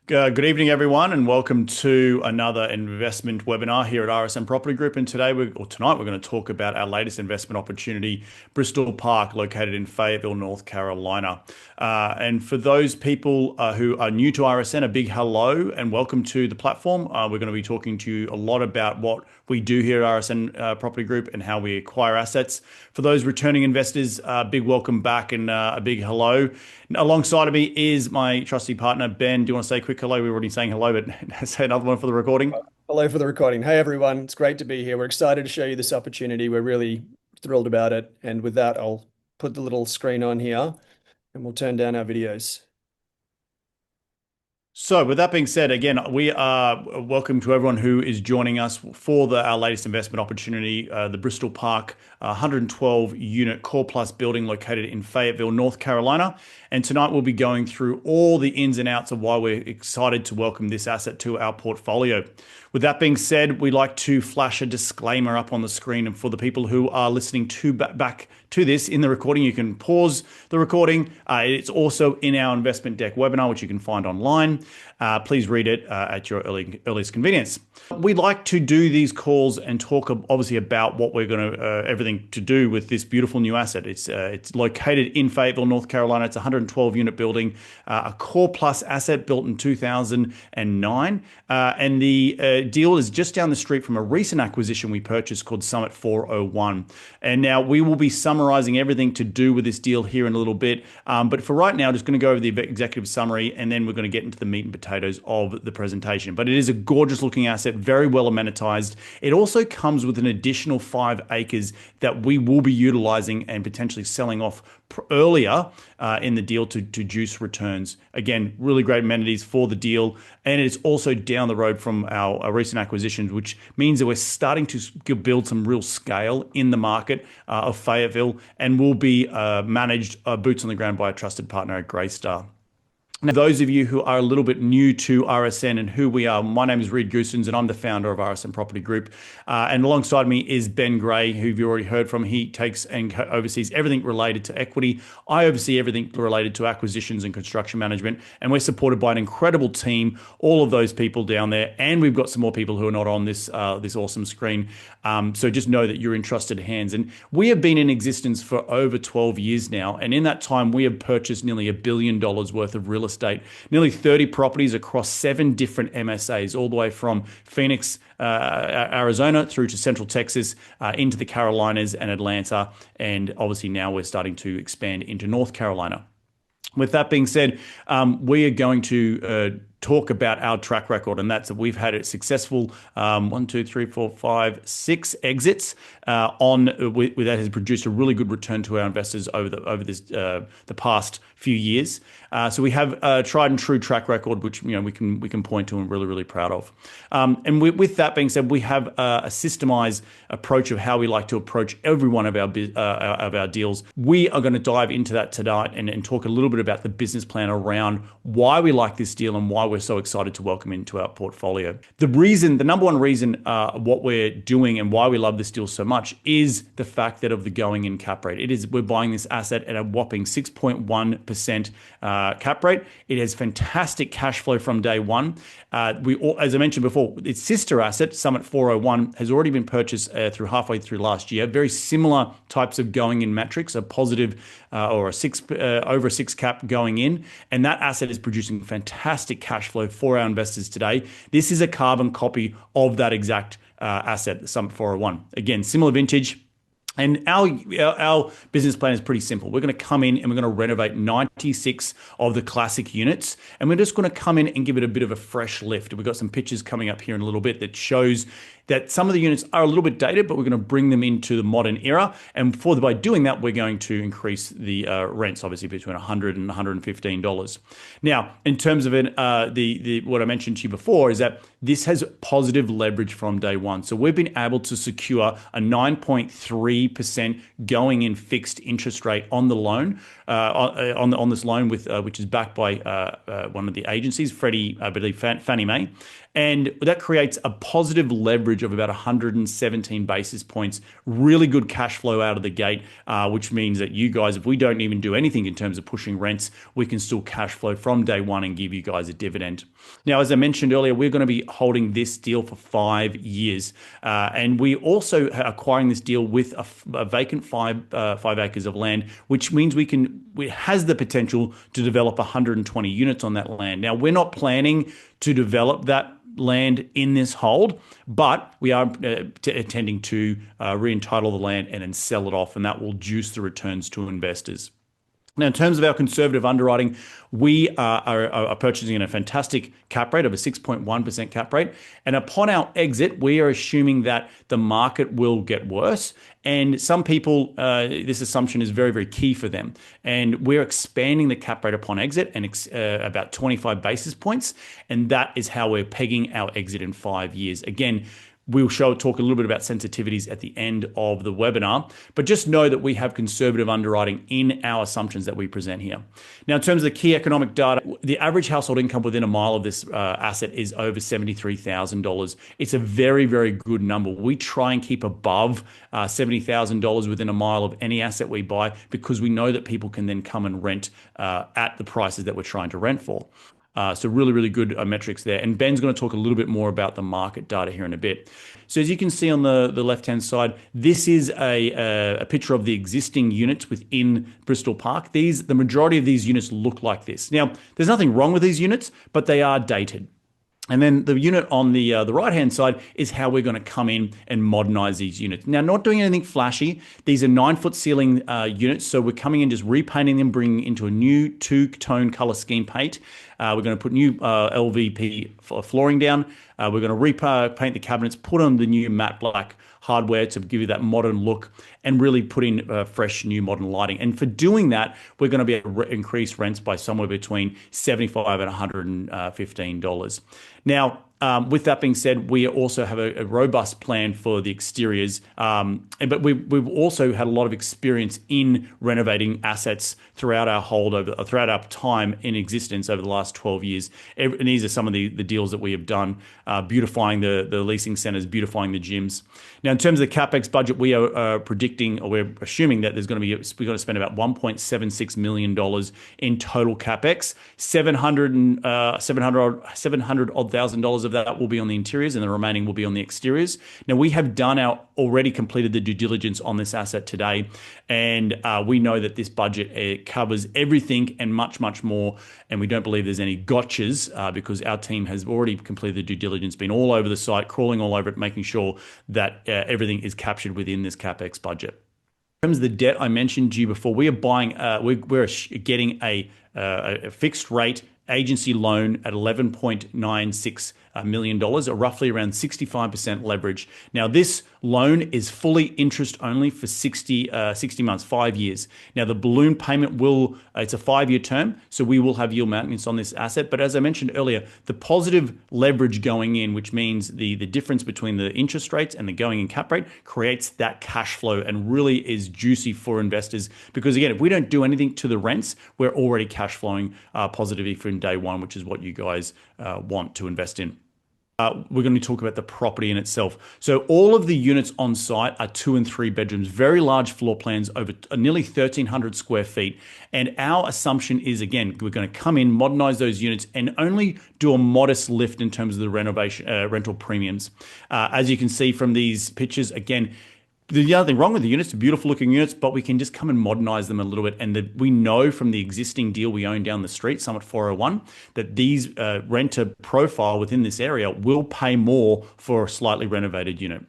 Good evening, everyone, and welcome to another investment webinar here at RSN Property Group. And tonight, we're going to talk about our latest investment opportunity, Bristol Park, located in Fayetteville, North Carolina. And for those people who are new to RSN, a big hello and welcome to the platform. We're going to be talking to you a lot about what we do here at RSN Property Group and how we acquire assets. For those returning investors, big welcome back and a big hello. Alongside of me is my trusty partner, Ben. Do you want to say a quick hello? We were already saying hello, but say another one for the recording. Hello for the recording. Hey, everyone. It's great to be here. We're excited to show you this opportunity. We're really thrilled about it. And with that, I'll put the little screen on here and we'll turn down our videos. So with that being said, again, we are welcome to everyone who is joining us for our latest investment opportunity, the Bristol Park 112 unit core plus building located in Fayetteville, North Carolina. And tonight we'll be going through all the ins and outs of why we're excited to welcome this asset to our portfolio. With that being said, we like to flash a disclaimer up on the screen. And for the people who are listening to back to this in the recording, you can pause the recording. It's also in our investment deck webinar, which you can find online. Please read it at your earliest convenience. We like to do these calls and talk obviously about what we're going to, everything to do with this beautiful new asset. It's located in Fayetteville, North Carolina. It's a 112 unit building, a core plus asset built in 2009. And the deal is just down the street from a recent acquisition we purchased called Summit 401. And now we will be summarizing everything to do with this deal here in a little bit. But for right now, just going to go over the executive summary and then we're going to get into the meat and potatoes of the presentation. But it is a gorgeous looking asset, very well amenitized. It also comes with an additional 5 acres that we will be utilizing and potentially selling off earlier in the deal to juice returns. Again, really great amenities for the deal. And it's also down the road from our recent acquisitions, which means that we're starting to build some real scale in the market of Fayetteville and will be managed boots on the ground by a trusted partner at Greystar. Now, those of you who are a little bit new to RSN and who we are, my name is Reid Goosens and I'm the founder of RSN Property Group. And alongside me is Ben Gray, who you've already heard from. He takes and oversees everything related to equity. I oversee everything related to acquisitions and construction management. And we're supported by an incredible team, all of those people down there. And we've got some more people who are not on this awesome screen. So just know that you're in trusted hands. And we have been in existence for over 12 years now. And in that time, we have purchased nearly $1 billion worth of real estate, nearly 30 properties across 7 different MSAs, all the way from Phoenix, Arizona, through to Central Texas, into the Carolinas and Atlanta. And obviously now we're starting to expand into North Carolina. With that being said, we are going to talk about our track record, and that's that we've had a successful 1, 2, 3, 4, 5, 6 exits that has produced a really good return to our investors over the past few years. So we have a tried and true track record, which we can point to and really proud of. And with that being said, we have a systemized approach of how we like to approach every one of our deals. We are going to dive into that tonight and talk a little bit about the business plan around why we like this deal and why we're so excited to welcome into our portfolio. The number one reason what we're doing and why we love this deal so much is the fact that of the going in cap rate. We're buying this asset at a whopping 6.1% cap rate. It has fantastic cash flow from day one. As I mentioned before, its sister asset, Summit 401, has already been purchased halfway through last year. Very similar types of going in metrics, a positive or over a 6 cap going in, and that asset is producing fantastic cash flow for our investors today. This is a carbon copy of that exact asset, the Summit 401. Again, similar vintage. And our business plan is pretty simple. We're going to come in and we're going to renovate 96 of the classic units. And we're just going to come in and give it a bit of a fresh lift. We've got some pictures coming up here in a little bit that shows that some of the units are a little bit dated, but we're going to bring them into the modern era. And by doing that, we're going to increase the rents, obviously between $100 and $115. Now, in terms of it, what I mentioned to you before is that this has positive leverage from day one. So we've been able to secure a 9.3% going in fixed interest rate on the loan, on this loan which is backed by one of the agencies, Fannie Mae. And that creates a positive leverage leverage of about 117 basis points. Really good cash flow out of the gate, which means that you guys, if we don't even do anything in terms of pushing rents, we can still cash flow from day one and give you guys a dividend. Now, as I mentioned earlier, we're going to be holding this deal for 5 years. And we also are acquiring this deal with a vacant 5 acres of land, which means it has the potential to develop 120 units on that land. Now, we're not planning to develop that land in this hold, but we are intending to re-entitle the land and then sell it off, and that will juice the returns to investors. Now, in terms of our conservative underwriting, we are purchasing in a fantastic cap rate of a 6.1% cap rate. And upon our exit, we are assuming that the market will get worse. And some people, this assumption is very, very key for them. And we're expanding the cap rate upon exit and about 25 basis points. And that is how we're pegging our exit in 5 years. Again, we'll talk a little bit about sensitivities at the end of the webinar, but just know that we have conservative underwriting in our assumptions that we present here. Now, in terms of the key economic data, the average household income within a mile of this asset is over $73,000. It's a very, very good number. We try and keep above $70,000 within a mile of any asset we buy because we know that people can then come and rent at the prices that we're trying to rent for. So really, really good metrics there. And Ben's going to talk a little bit more about the market data here in a bit. So as you can see on the left-hand side, this is a picture of the existing units within Bristol Park. The majority of these units look like this. Now, there's nothing wrong with these units, but they are dated. And then the unit on the right-hand side is how we're going to come in and modernize these units. Now, not doing anything flashy. These are 9-foot ceiling units. So we're coming in, just repainting them, bringing into a new 2-tone color scheme paint. We're going to put new LVP flooring down. We're going to repaint the cabinets, put on the new matte black hardware to give you that modern look and really put in fresh new modern lighting. And for doing that, we're going to be able to increase rents by somewhere between $75 and $115. Now, with that being said, we also have a robust plan for the exteriors, but we've also had a lot of experience in renovating assets throughout our throughout our time in existence over the last 12 years. And these are some of the deals that we have done, beautifying the leasing centers, beautifying the gyms. Now, in terms of the CapEx budget, we are predicting, or we're assuming that we're going to spend about $1.76 million in total CapEx. $700,000 of that will be on the interiors, and the remaining will be on the exteriors. Now, we have already completed the due diligence on this asset today, and we know that this budget covers everything and much, much more. And we don't believe there's any gotchas because our team has already completed the due diligence, been all over the site, crawling all over it, making sure that everything is captured within this CapEx budget. In terms of the debt I mentioned to you before, we are buying, we're getting a fixed rate agency loan at $11.96 million, or roughly around 65% leverage. Now, this loan is fully interest only for 60 months, 5 years. Now, the balloon payment it's a 5-year term, so we will have yield maintenance on this asset. But as I mentioned earlier, the positive leverage going in, which means the difference between the interest rates and the going in cap rate, creates that cash flow and really is juicy for investors. Because again, if we don't do anything to the rents, we're already cash flowing positively from day one, which is what you guys want to invest in. We're going to talk about the property in itself. So all of the units on site are 2 and 3 bedrooms, very large floor plans, over nearly 1,300 square feet. And our assumption is, again, we're going to come in, modernize those units, and only do a modest lift in terms of the renovation rental premiums. As you can see from these pictures, again, the other thing wrong with the units, they're beautiful looking units, but we can just come and modernize them a little bit. And we know from the existing deal we own down the street, Summit 401, that these renter profile within this area will pay more for a slightly renovated unit.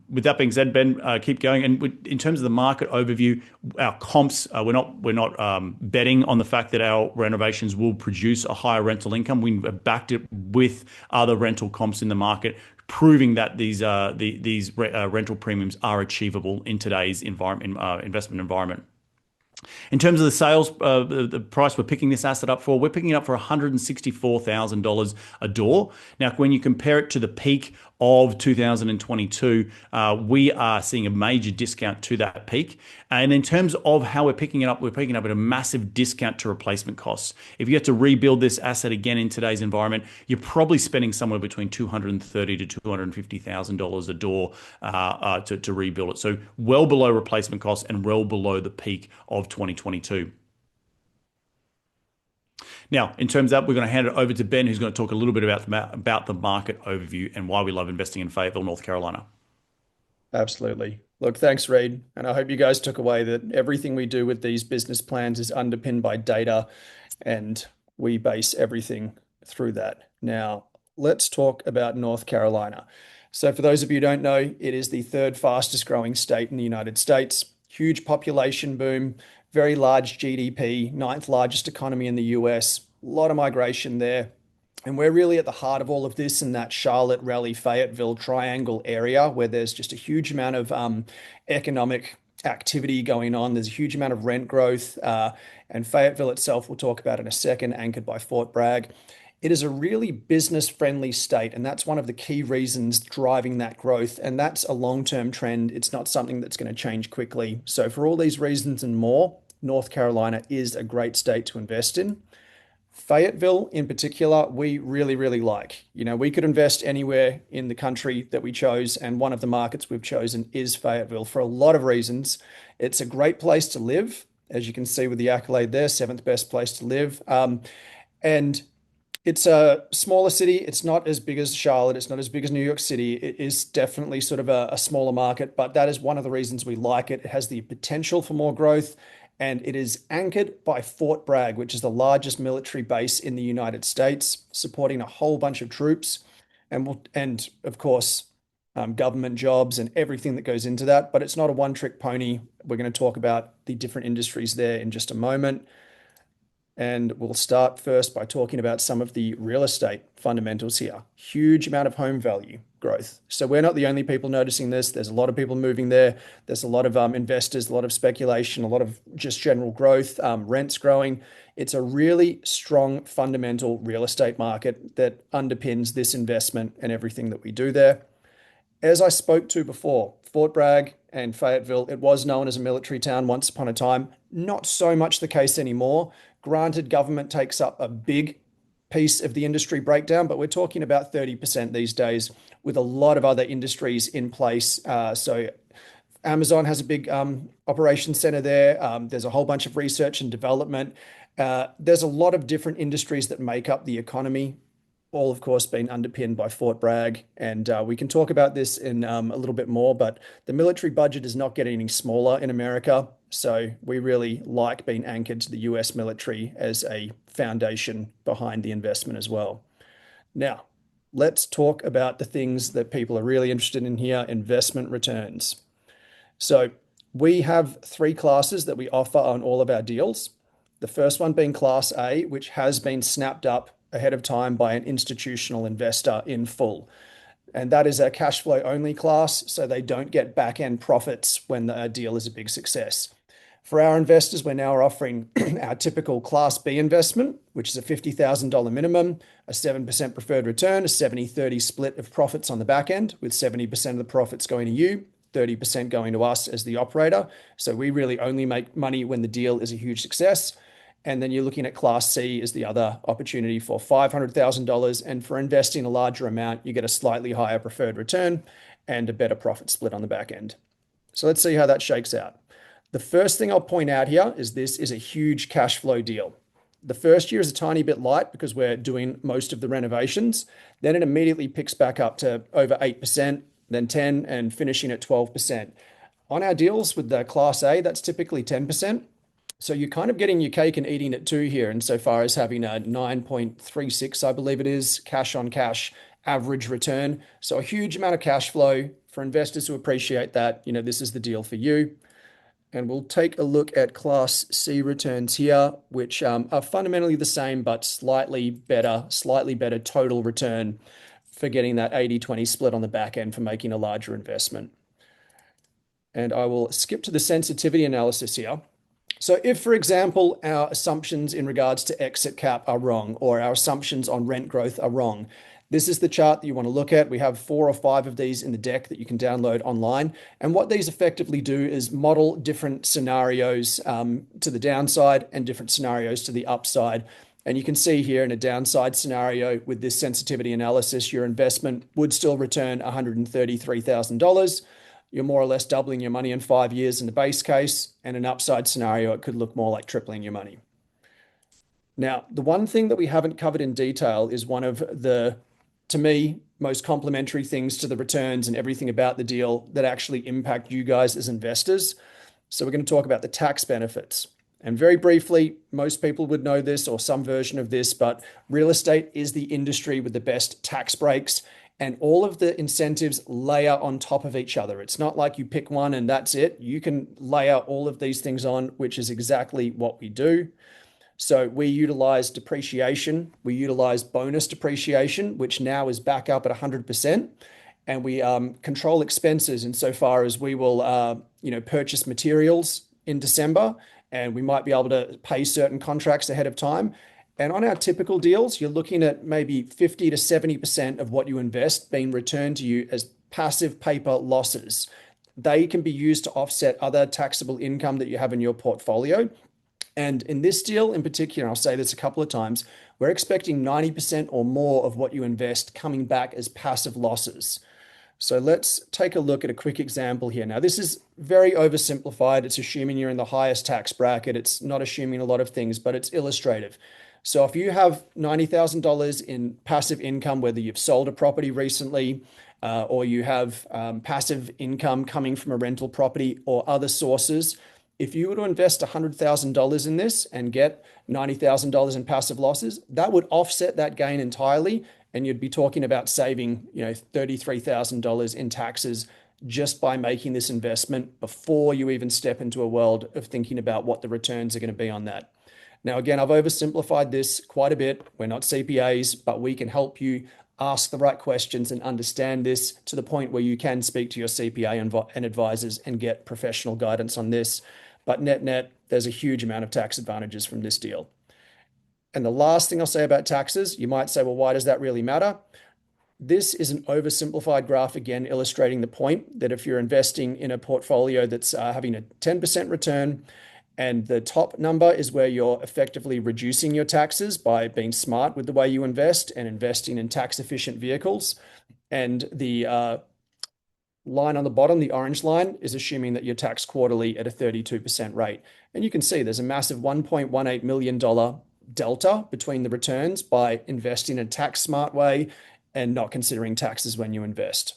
With that being said, Ben, keep going. And in terms of the market overview, our comps, we're not betting on the fact that our renovations will produce a higher rental income. We backed it with other rental comps in the market, proving that these rental premiums are achievable in today's investment environment. In terms of the sales, the price we're picking this asset up for, we're picking it up for $164,000 a door. Now, when you compare it to the peak of 2022, we are seeing a major discount to that peak. And in terms of how we're picking up at a massive discount to replacement costs. If you have to rebuild this asset again in today's environment, you're probably spending somewhere between $230,000 to $250,000 a door to rebuild it. So well below replacement costs and well below the peak of 2022. Now, in terms of that, we're going to hand it over to Ben, who's going to talk a little bit about the market overview and why we love investing in Fayetteville, North Carolina. Absolutely. Look, thanks, Reed. And I hope you guys took away that everything we do with these business plans is underpinned by data, and we base everything through that. Now, let's talk about North Carolina. So, for those of you who don't know, it is the third fastest growing state in the United States. Huge population boom, very large GDP, ninth largest economy in the US, a lot of migration there. And we're really at the heart of all of this in that Charlotte, Raleigh, Fayetteville triangle area where there's just a huge amount of economic activity going on. There's a huge amount of rent growth. And Fayetteville itself, we'll talk about in a second, anchored by Fort Bragg. It is a really business-friendly state, and that's one of the key reasons driving that growth. And that's a long-term trend. It's not something that's going to change quickly. So for all these reasons and more, North Carolina is a great state to invest in. Fayetteville in particular, we really, really like. We could invest anywhere in the country that we chose, and one of the markets we've chosen is Fayetteville for a lot of reasons. It's a great place to live, as you can see with the accolade there, seventh best place to live. And it's a smaller city. It's not as big as Charlotte. It's not as big as New York City. It is definitely sort of a smaller market, but that is one of the reasons we like it. It has the potential for more growth, and it is anchored by Fort Bragg, which is the largest military base in the United States, supporting a whole bunch of troops, and of course, government jobs and everything that goes into that. But it's not a one-trick pony. We're going to talk about the different industries there in just a moment. And we'll start first by talking about some of the real estate fundamentals here. Huge amount of home value growth. So we're not the only people noticing this. There's a lot of people moving there. There's a lot of investors, a lot of speculation, a lot of just general growth, rents growing. It's a really strong fundamental real estate market that underpins this investment and everything that we do there. As I spoke to before, Fort Bragg and Fayetteville, it was known as a military town once upon a time. Not so much the case anymore. Granted, government takes up a big piece of the industry breakdown, but we're talking about 30% these days with a lot of other industries in place. So Amazon has a big operations center there. There's a whole bunch of research and development. There's a lot of different industries that make up the economy, all of course being underpinned by Fort Bragg. And we can talk about this in a little bit more, but the military budget is not getting any smaller in America. So we really like being anchored to the US military as a foundation behind the investment as well. Now, let's talk about the things that people are really interested in here, investment returns. So we have three classes that we offer on all of our deals. The first one being Class A, which has been snapped up ahead of time by an institutional investor in full. And that is a cash flow only class, so they don't get back end profits when the deal is a big success. For our investors, we're now offering our typical Class B investment, which is a $50,000 minimum, a 7% preferred return, a 70-30 split of profits on the back end, with 70% of the profits going to you, 30% going to us as the operator. So we really only make money when the deal is a huge success. And then you're looking at Class C as the other opportunity for $500,000. And for investing a larger amount, you get a slightly higher preferred return and a better profit split on the back end. So let's see how that shakes out. The first thing I'll point out here is this is a huge cash flow deal. The first year is a tiny bit light because we're doing most of the renovations. Then it immediately picks back up to over 8%, then 10, and finishing at 12%. On our deals with the Class A, that's typically 10%. So you're kind of getting your cake and eating it too here, insofar as having a 9.36, I believe it is, cash on cash average return. So a huge amount of cash flow for investors who appreciate that. This is the deal for you. And we'll take a look at Class C returns here, which are fundamentally the same, but slightly better total return for getting that 80-20 split on the back end for making a larger investment. And I will skip to the sensitivity analysis here. So if, for example, our assumptions in regards to exit cap are wrong, or our assumptions on rent growth are wrong, this is the chart that you want to look at. We have 4 or 5 of these in the deck that you can download online. And what these effectively do is model different scenarios to the downside and different scenarios to the upside. And you can see here in a downside scenario with this sensitivity analysis, your investment would still return $133,000. You're more or less doubling your money in 5 years in the base case. And an upside scenario, it could look more like tripling your money. Now, the one thing that we haven't covered in detail is one of the, to me, most complementary things to the returns and everything about the deal that actually impact you guys as investors. So we're going to talk about the tax benefits. And very briefly, most people would know this or some version of this, but real estate is the industry with the best tax breaks, and all of the incentives layer on top of each other. It's not like you pick one and that's it. You can layer all of these things on, which is exactly what we do. So we utilize depreciation, we utilize bonus depreciation, which now is back up at 100%. And we control expenses insofar as we will purchase materials in December, and we might be able to pay certain contracts ahead of time. And on our typical deals, you're looking at maybe 50 to 70% of what you invest being returned to you as passive paper losses. They can be used to offset other taxable income that you have in your portfolio. And in this deal in particular, I'll say this a couple of times, we're expecting 90% or more of what you invest coming back as passive losses. So let's take a look at a quick example here. Now, this is very oversimplified. It's assuming you're in the highest tax bracket. It's not assuming a lot of things, but it's illustrative. So if you have $90,000 in passive income, whether you've sold a property recently, or you have passive income coming from a rental property or other sources, if you were to invest $100,000 in this and get $90,000 in passive losses, that would offset that gain entirely, and you'd be talking about saving, $33,000 in taxes just by making this investment before you even step into a world of thinking about what the returns are going to be on that. Now, again, I've oversimplified this quite a bit. We're not CPAs, but we can help you ask the right questions and understand this to the point where you can speak to your CPA and advisors and get professional guidance on this. But net, there's a huge amount of tax advantages from this deal. And the last thing I'll say about taxes, you might say, well, why does that really matter? This is an oversimplified graph, again, illustrating the point that if you're investing in a portfolio that's having a 10% return, and the top number is where you're effectively reducing your taxes by being smart with the way you invest and investing in tax efficient vehicles. And the line on the bottom, the orange line, is assuming that you're taxed quarterly at a 32% rate. And you can see there's a massive $1.18 million delta between the returns by investing in a tax smart way and not considering taxes when you invest.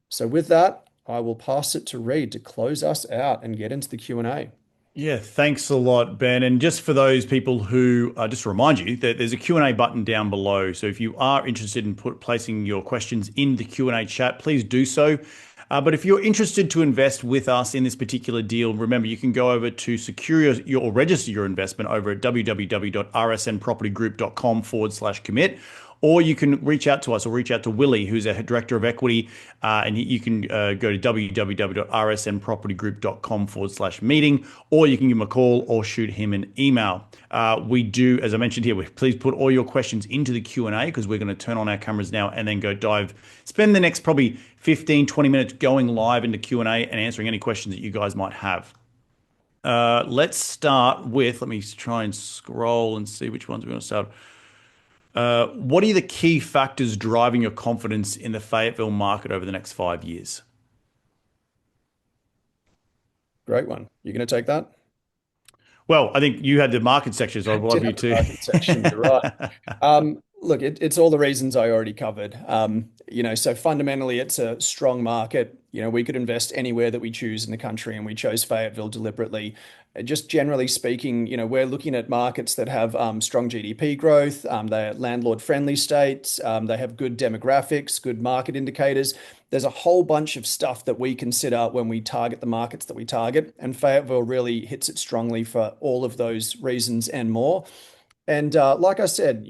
So with that, I will pass it to Reed to close us out and get into the Q&A. Yeah, thanks a lot, Ben. And just for those people who, just to remind you that there's a Q&A button down below. So if you are interested in placing your questions in the Q&A chat, please do so. But if you're interested to invest with us in this particular deal, remember, you can go over to secure your or register your investment over at www.rsnpropertygroup.com/commit. Or you can reach out to us or reach out to Willie, who's a director of equity, and you can go to www.rsnpropertygroup.com/meeting, or you can give him a call or shoot him an email. We do, as I mentioned here, please put all your questions into the Q&A because we're going to turn on our cameras now and then spend the next probably 15, 20 minutes going live into Q&A and answering any questions that you guys might have. Let's start with, let me try and scroll and see which ones we're going to start. What are the key factors driving your confidence in the Fayetteville market over the next 5 years? Great one. You going to take that? Well, I think you had the market section, so I'd love you to. Market section, you're right. Look, it's all the reasons I already covered. So fundamentally, it's a strong market. We could invest anywhere that we choose in the country, and we chose Fayetteville deliberately. Just generally speaking, we're looking at markets that have strong GDP growth. They're landlord-friendly states. They have good demographics, good market indicators. There's a whole bunch of stuff that we consider when we target the markets that we target, and Fayetteville really hits it strongly for all of those reasons and more. And like I said,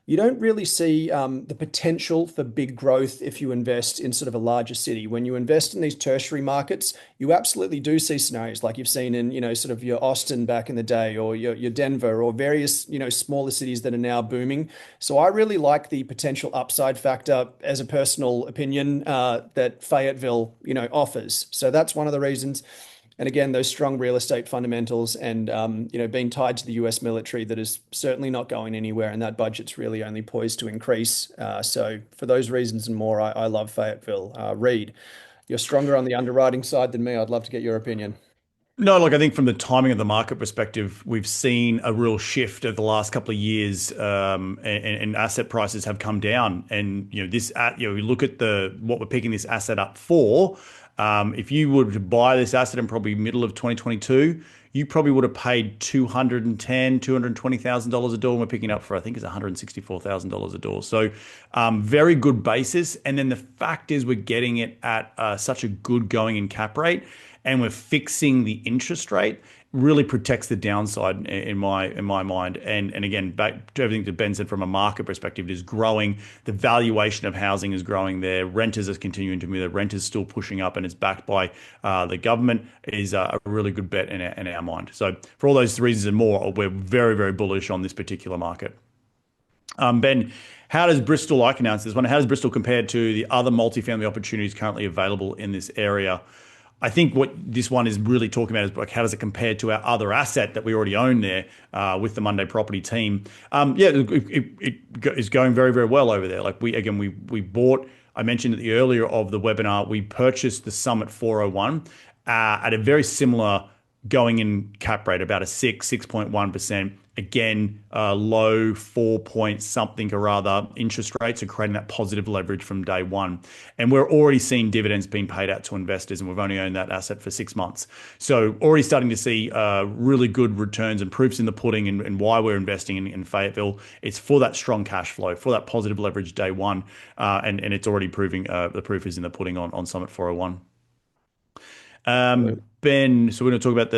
you don't really see the potential for big growth if you invest in sort of a larger city. When you invest in these tertiary markets, you absolutely do see scenarios like you've seen in, sort of your Austin back in the day, or your Denver, or various, smaller cities that are now booming. So I really like the potential upside factor as a personal opinion that Fayetteville, offers. So that's one of the reasons. And again, those strong real estate fundamentals and being tied to the US military, that is certainly not going anywhere, and that budget's really only poised to increase. So for those reasons and more, I love Fayetteville. Reed, you're stronger on the underwriting side than me. I'd love to get your opinion. No, look, I think from the timing of the market perspective, we've seen a real shift over the last couple of years, and asset prices have come down. And we look at the what we're picking this asset up for. If you were to buy this asset in probably middle of 2022, you probably would have paid $220,000 a door. And we're picking up for, I think it's $164,000 a door. So, very good basis. And then the fact is, we're getting it at such a good going in cap rate, and we're fixing the interest rate, really protects the downside in my mind. And again, back to everything that Ben said, from a market perspective, it is growing. The valuation of housing is growing there. Renters are continuing to move. The rent is still pushing up, and it's backed by the government. Is a really good bet in our mind. So for all those reasons and more, we're very, very bullish on this particular market. Ben, how does Bristol, I can answer this one, how does Bristol compare to the other multifamily opportunities currently available in this area? I think what this one is really talking about is like, how does it compare to our other asset that we already own there with the Monday Property team? It is going very, very well over there. Like we bought, I mentioned at the earlier of the webinar, we purchased the Summit 401 at a very similar going in cap rate, about a 6.1%. Again, low 4 point something or other interest rates are creating that positive leverage from day one. And we're already seeing dividends being paid out to investors, and we've only owned that asset for 6 months. So already starting to see really good returns and proofs in the pudding, and why we're investing in Fayetteville. It's for that strong cash flow, for that positive leverage day one. And it's already proving the proof is in the pudding on Summit 401. Ben, so we're going to talk about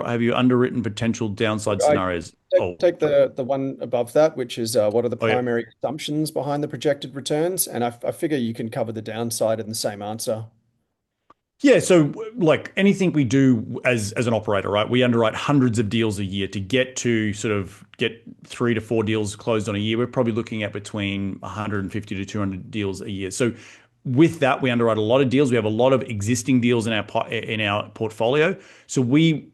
have you underwritten potential downside I scenarios? take the one above that, which is what are the Oh yeah. primary assumptions behind the projected returns? And I figure you can cover the downside in the same answer. Yeah, so like anything we do as an operator, right? We underwrite hundreds of deals a year to get to sort of get 3 to 4 deals closed on a year. We're probably looking at between 150 to 200 deals a year. So with that, we underwrite a lot of deals. We have a lot of existing deals in our portfolio. So we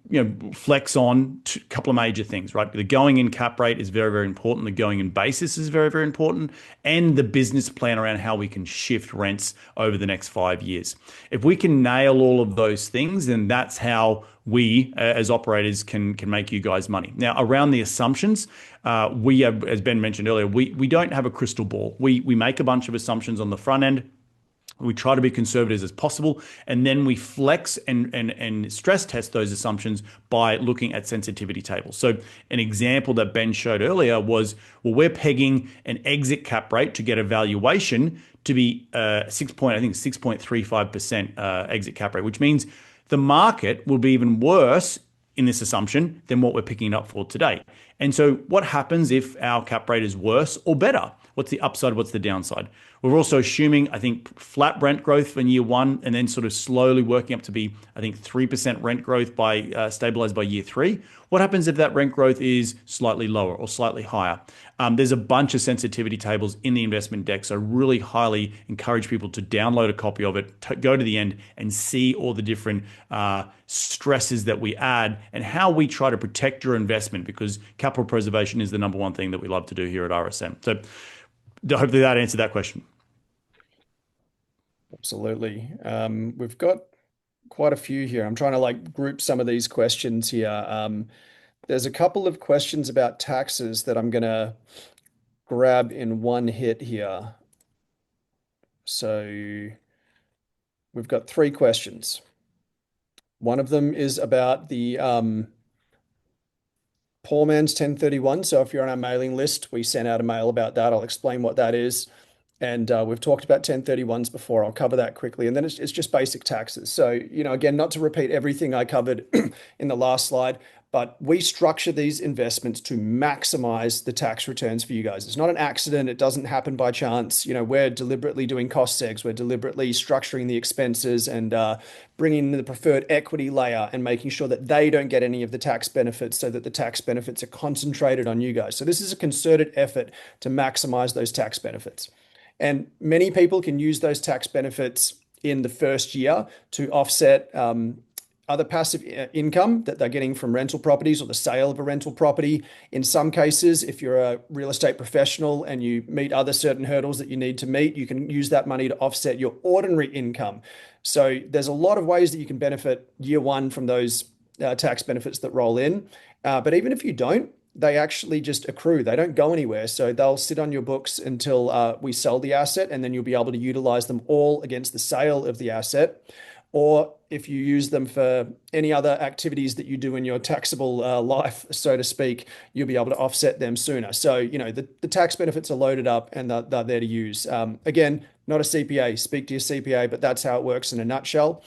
flex on a couple of major things, right? The going in cap rate is very, very important. The going in basis is very, very important, and the business plan around how we can shift rents over the next 5 years. If we can nail all of those things, then that's how we as operators can make you guys money. Now, around the assumptions, we have, as Ben mentioned earlier, we don't have a crystal ball. We make a bunch of assumptions on the front end. We try to be conservative as possible, and then we flex and stress test those assumptions by looking at sensitivity tables. So an example that Ben showed earlier was, well, we're pegging an exit cap rate to get a valuation to be 6.35% exit cap rate, which means the market will be even worse in this assumption than what we're picking it up for today. And so what happens if our cap rate is worse or better? What's the upside? What's the downside? We're also assuming, I think, flat rent growth in year one, and then sort of slowly working up to be, I think, 3% rent growth by stabilized by year 3. What happens if that rent growth is slightly lower or slightly higher? There's a bunch of sensitivity tables in the investment deck, so really highly encourage people to download a copy of it, go to the end and see all the different stresses that we add and how we try to protect your investment, because capital preservation is the number one thing that we love to do here at RSN. So hopefully that answered that question. Absolutely. We've got quite a few here. I'm trying to like group some of these questions here. There's a couple of questions about taxes that I'm going to grab in one hit here. So we've got 3 questions. One of them is about the poor man's 1031. So if you're on our mailing list, we sent out a mail about that. I'll explain what that is. And we've talked about 1031s before. I'll cover that quickly. And then it's just basic taxes. So, again, not to repeat everything I covered in the last slide, But we structure these investments to maximize the tax returns for you guys. It's not an accident. It doesn't happen by chance. We're deliberately doing cost segs. We're deliberately structuring the expenses and bringing in the preferred equity layer and making sure that they don't get any of the tax benefits so that the tax benefits are concentrated on you guys. So this is a concerted effort to maximize those tax benefits. And many people can use those tax benefits in the first year to offset other passive income that they're getting from rental properties or the sale of a rental property. In some cases, if you're a real estate professional and you meet other certain hurdles that you need to meet, you can use that money to offset your ordinary income. So there's a lot of ways that you can benefit year one from those tax benefits that roll in. But even if you don't, they actually just accrue. They don't go anywhere. So they'll sit on your books until we sell the asset, and then you'll be able to utilize them all against the sale of the asset. Or if you use them for any other activities that you do in your taxable life, so to speak, you'll be able to offset them sooner. So, the tax benefits are loaded up and they're there to use. Again, not a CPA, speak to your CPA, but that's how it works in a nutshell.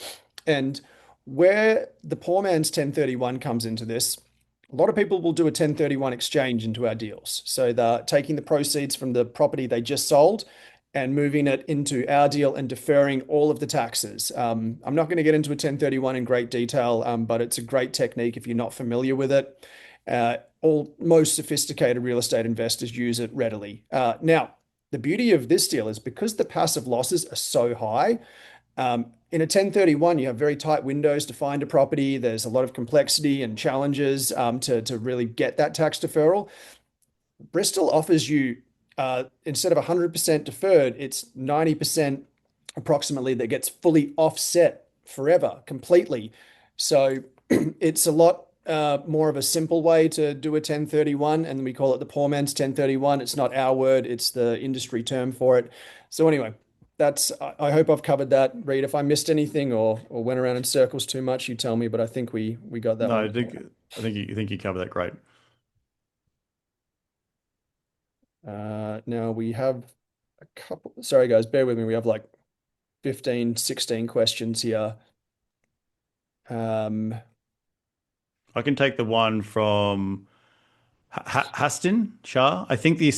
And where the poor man's 1031 comes into this, a lot of people will do a 1031 exchange into our deals. So they're taking the proceeds from the property they just sold and moving it into our deal and deferring all of the taxes. I'm not going to get into a 1031 in great detail, but it's a great technique if you're not familiar with it. Most sophisticated real estate investors use it readily. Now, the beauty of this deal is because the passive losses are so high, in a 1031, you have very tight windows to find a property. There's a lot of complexity and challenges to really get that tax deferral. Bristol offers you, instead of 100% deferred, it's 90% approximately that gets fully offset forever, completely. So it's a lot more of a simple way to do a 1031, and we call it the poor man's 1031. It's not our word, it's the industry term for it. So anyway, I hope I've covered that. Reed, if I missed anything or went around in circles too much, you tell me, but I think we got that No, one. I think you covered that great. Now we have a couple. Sorry, guys, bear with me. We have like 15, 16 questions here. I can take the one from Hastin Shah. I think the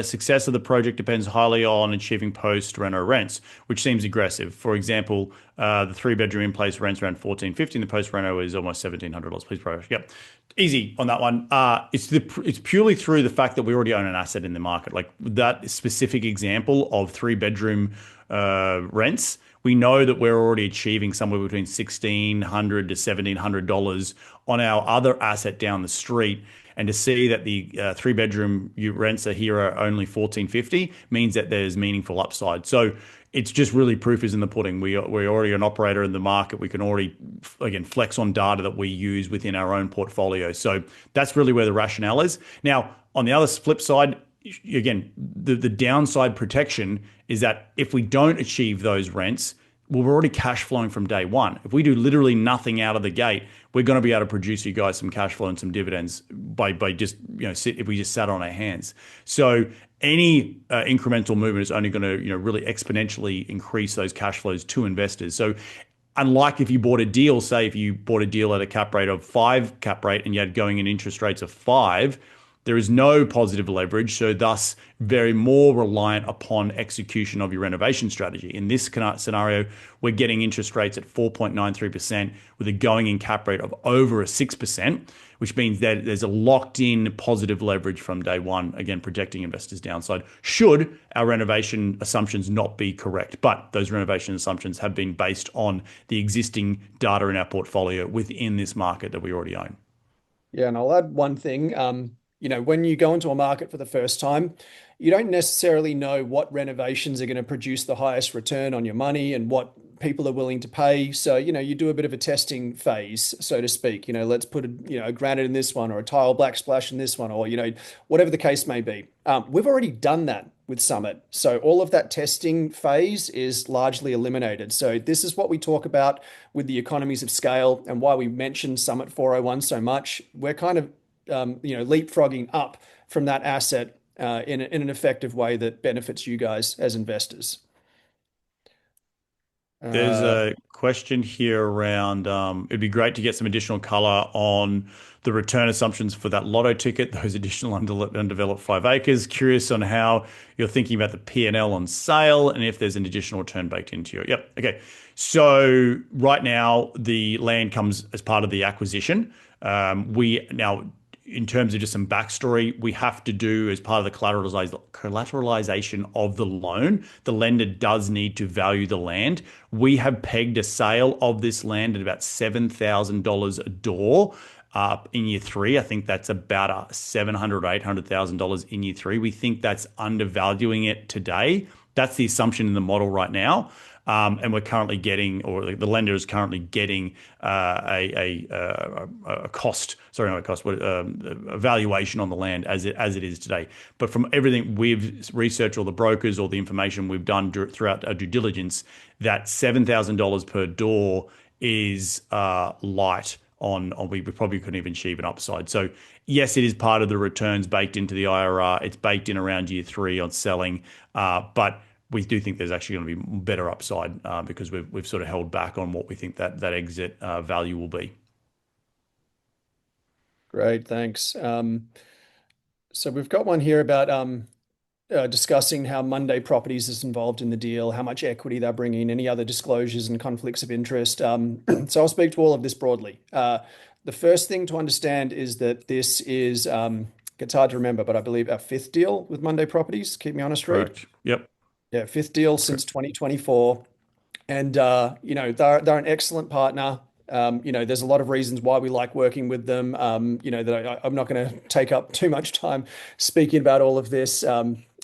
success of the project depends highly on achieving post-reno rents, which seems aggressive. For example, the three-bedroom in-place rents around $1,450, and the post-reno is almost $1,700. Please progress. Yep, easy on that one. It's purely through the fact that we already own an asset in the market. Like that specific example of three-bedroom rents, we know that we're already achieving somewhere between $1,600 to $1,700 on our other asset down the street. And to see that the three-bedroom rents are here are only $1,450 means that there's meaningful upside. So it's just really proof is in the pudding. We're already an operator in the market. We can already, again, flex on data that we use within our own portfolio. So that's really where the rationale is. Now, on the other flip side, again, the downside protection is that if we don't achieve those rents, well, we're already cash flowing from day one. If we do literally nothing out of the gate, we're going to be able to produce you guys some cash flow and some dividends by just if we just sat on our hands. So any incremental movement is only going to really exponentially increase those cash flows to investors. So unlike if you bought a deal, say if you bought a deal at a cap rate of 5 cap rate and you had going in interest rates of 5. There is no positive leverage, so thus very more reliant upon execution of your renovation strategy. In this scenario, we're getting interest rates at 4.93% with a going-in cap rate of over a 6%, which means that there's a locked-in positive leverage from day one, again, protecting investors' downside, should our renovation assumptions not be correct. But those renovation assumptions have been based on the existing data in our portfolio within this market that we already own. Yeah, and I'll add one thing. When you go into a market for the first time, you don't necessarily know what renovations are going to produce the highest return on your money and what people are willing to pay. So, you do a bit of a testing phase, so to speak. Let's put a granite in this one or a tile black splash in this one, or, whatever the case may be. We've already done that with Summit. So all of that testing phase is largely eliminated. So this is what we talk about with the economies of scale and why we mentioned Summit 401 so much. We're kind of leapfrogging up from that asset in an effective way that benefits you guys as investors. There's a question here around it'd be great to get some additional color on the return assumptions for that lotto ticket, those additional undeveloped 5 acres. Curious on how you're thinking about the P&L on sale and if there's an additional return baked into your. Yep. Okay. So right now the land comes as part of the acquisition. We now, in terms of just some backstory, we have to do as part of the collateralization of the loan, the lender does need to value the land. We have pegged a sale of this land at about $7,000 a door. In year three, I think that's about $700,000 or $800,000 in year three. We think that's undervaluing it today. That's the assumption in the model right now. And we're currently getting, or the lender is currently getting a cost, sorry, not a cost, but a valuation on the land as it is today. But from everything we've researched, or the brokers, or the information we've done throughout our due diligence, that $7,000 per door is light on we probably couldn't even achieve an upside. So yes, it is part of the returns baked into the IRR. It's baked in around year three on selling, but we do think there's actually going to be better upside because we've sort of held back on what we think that exit value will be. Great, thanks. So we've got one here about discussing how Monday Properties is involved in the deal, how much equity they're bringing, any other disclosures and conflicts of interest. So I'll speak to all of this broadly. The first thing to understand is that this is, it's hard to remember, but I believe our fifth deal with Monday Properties. Keep me honest, Reid. Correct. Yep. Yeah, fifth deal since 2024. And, they're an excellent partner. There's a lot of reasons why we like working with them. That I'm not going to take up too much time speaking about all of this.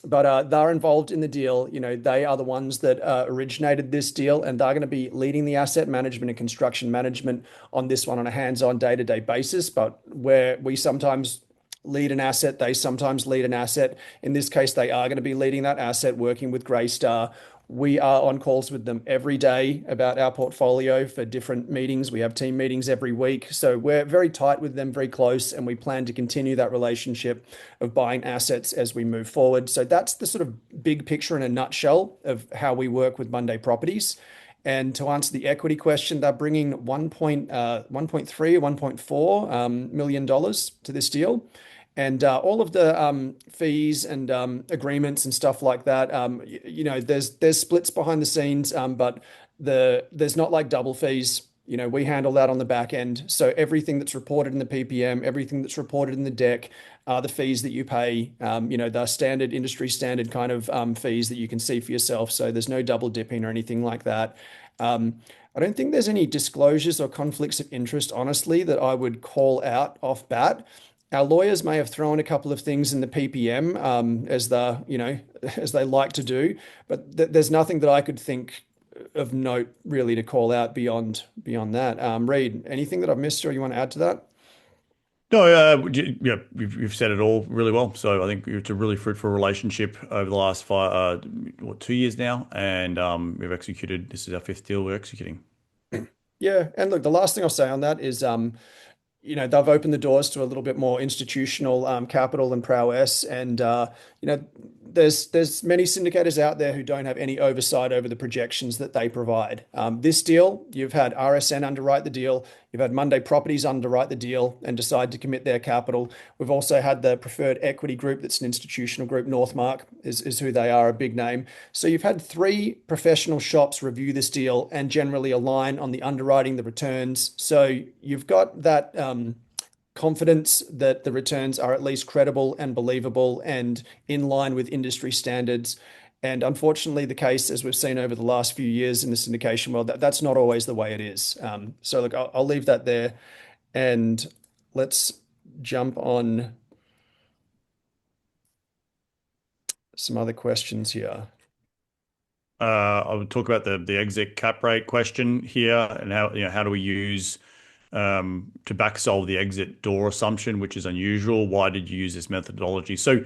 But they're involved in the deal. They are the ones that originated this deal, and they're going to be leading the asset management and construction management on this one on a hands-on day-to-day basis. But where we sometimes lead an asset, they sometimes lead an asset. In this case, they are going to be leading that asset, working with Greystar. We are on calls with them every day about our portfolio for different meetings. We have team meetings every week. So we're very tight with them, very close, and we plan to continue that relationship of buying assets as we move forward. So that's the sort of big picture in a nutshell of how we work with Monday Properties. And to answer the equity question, they're bringing 1.3 or $1.4 million to this deal. And all of the fees and agreements and stuff like that, there's splits behind the scenes, but there's not like double fees. We handle that on the back end. So everything that's reported in the PPM, everything that's reported in the deck, are the fees that you pay. The standard industry standard kind of fees that you can see for yourself. So there's no double dipping or anything like that. I don't think there's any disclosures or conflicts of interest, honestly, that I would call out off bat. Our lawyers may have thrown a couple of things in the PPM as they like to do, but there's nothing that I could think of note really to call out beyond that. Reid, anything that I've missed or you want to add to that? No, yeah, you've said it all really well. So I think it's a really fruitful relationship over the last 2 years now, and we've executed. This is our fifth deal we're executing. Yeah, and look, the last thing I'll say on that is they've opened the doors to a little bit more institutional capital and prowess. And, there's many syndicators out there who don't have any oversight over the projections that they provide. This deal, you've had RSN underwrite the deal. You've had Monday Properties underwrite the deal and decide to commit their capital. We've also had the preferred equity group that's an institutional group, Northmark is who they are, a big name. So you've had three professional shops review this deal and generally align on the underwriting, the returns. So you've got that confidence that the returns are at least credible and believable and in line with industry standards. And unfortunately, the case, as we've seen over the last few years in the syndication world, that's not always the way it is. So look, I'll leave that there, and let's jump on some other questions here. I would talk about the exit cap rate question here, and how do we use to back solve the exit door assumption, which is unusual. Why did you use this methodology? So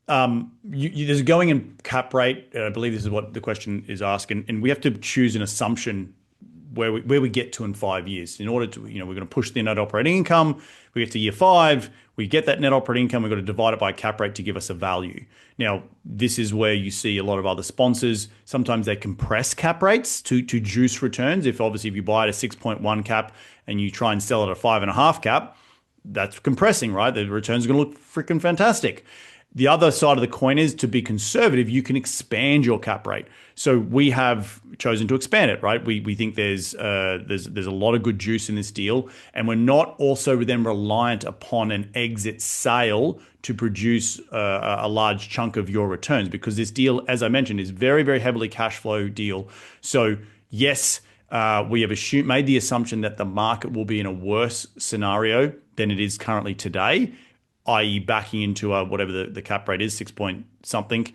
there's a going in cap rate. I believe this is what the question is asking, and we have to choose an assumption where we get to in 5 years. In order to, we're going to push the net operating income. We get to year 5, we get that net operating income. We've got to divide it by cap rate to give us a value. Now, this is where you see a lot of other sponsors. Sometimes they compress cap rates to juice returns. If you buy at a 6.1 cap and you try and sell it at a 5.5 cap, that's compressing, right? The returns are going to look freaking fantastic. The other side of the coin is to be conservative, you can expand your cap rate. So we have chosen to expand it, right? We think there's a lot of good juice in this deal, and we're not also then reliant upon an exit sale to produce a large chunk of your returns, because this deal, as I mentioned, is very, very heavily cash flow deal. So yes, we have made the assumption that the market will be in a worse scenario than it is currently today, i.e. backing into whatever the cap rate is, 6 point something,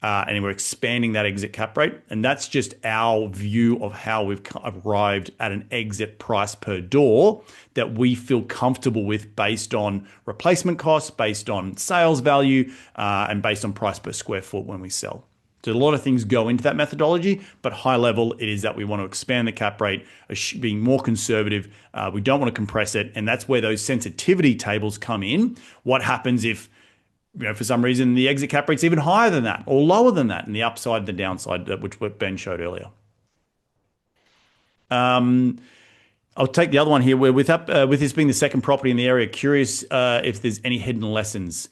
and we're expanding that exit cap rate. And that's just our view of how we've arrived at an exit price per door that we feel comfortable with, based on replacement costs, based on sales value, and based on price per square foot when we sell. So a lot of things go into that methodology, but high level, it is that we want to expand the cap rate, being more conservative. We don't want to compress it. And that's where those sensitivity tables come in. What happens if, for some reason, the exit cap rate's even higher than that or lower than that, and the upside and the downside, which what Ben showed earlier. I'll take the other one here. With this being the second property in the area, curious if there's any hidden lessons.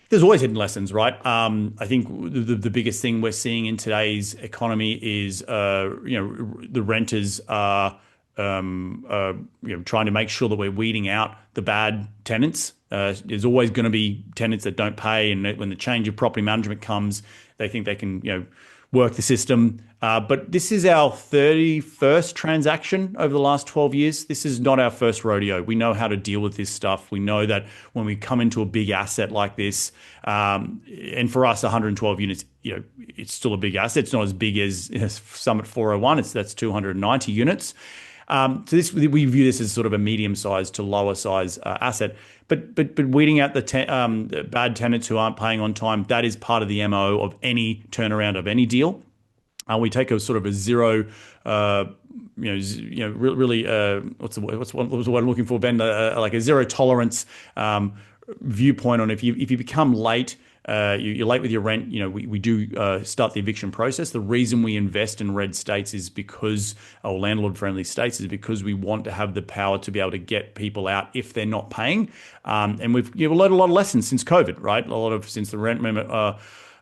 There's always hidden lessons, right? I think the biggest thing we're seeing in today's economy is, the renters are, trying to make sure that we're weeding out the bad tenants. There's always going to be tenants that don't pay, and when the change of property management comes, they think they can, work the system. But this is our 31st transaction over the last 12 years. This is not our first rodeo. We know how to deal with this stuff. We know that when we come into a big asset like this, and for us, 112 units, it's still a big asset. It's not as big as Summit 401. That's 290 units. So we view this as sort of a medium-sized to lower-size asset. But weeding out the bad tenants who aren't paying on time, that is part of the MO of any turnaround of any deal. We take a sort of a zero, really, what's the word I'm looking for, Ben? Like a zero tolerance viewpoint on if you become late. You're late with your rent. We do start the eviction process. The reason we invest in red states is because, or landlord-friendly states, is because we want to have the power to be able to get people out if they're not paying. And we've learned a lot of lessons since COVID, right? Since the rent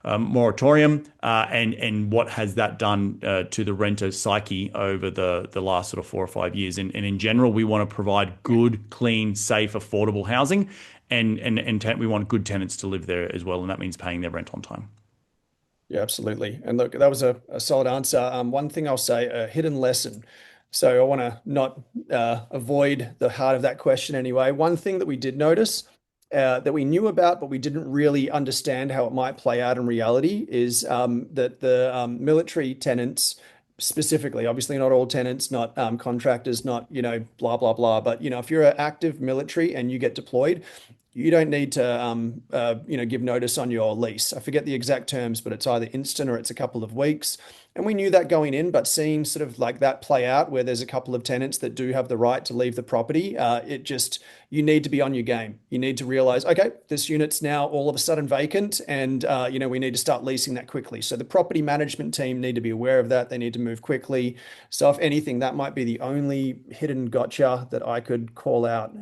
moratorium, and what has that done to the renter psyche over the last sort of 4 or 5 years. And in general, we want to provide good, clean, safe, affordable housing. And we want good tenants to live there as well, and that means paying their rent on time. Yeah, absolutely. And look, that was a solid answer. One thing I'll say, a hidden lesson. So I want to not avoid the heart of that question anyway. One thing that we did notice that we knew about, but we didn't really understand how it might play out in reality, is that the military tenants specifically, obviously not all tenants, not contractors, not, blah, blah, blah. But, if you're an active military and you get deployed, you don't need to, give notice on your lease. I forget the exact terms, but it's either instant or it's a couple of weeks. And we knew that going in, but seeing sort of like that play out where there's a couple of tenants that do have the right to leave the property, you need to be on your game. You need to realize, okay, this unit's now all of a sudden vacant, and, we need to start leasing that quickly. So the property management team need to be aware of that. They need to move quickly. So if anything, that might be the only hidden gotcha that I could call out.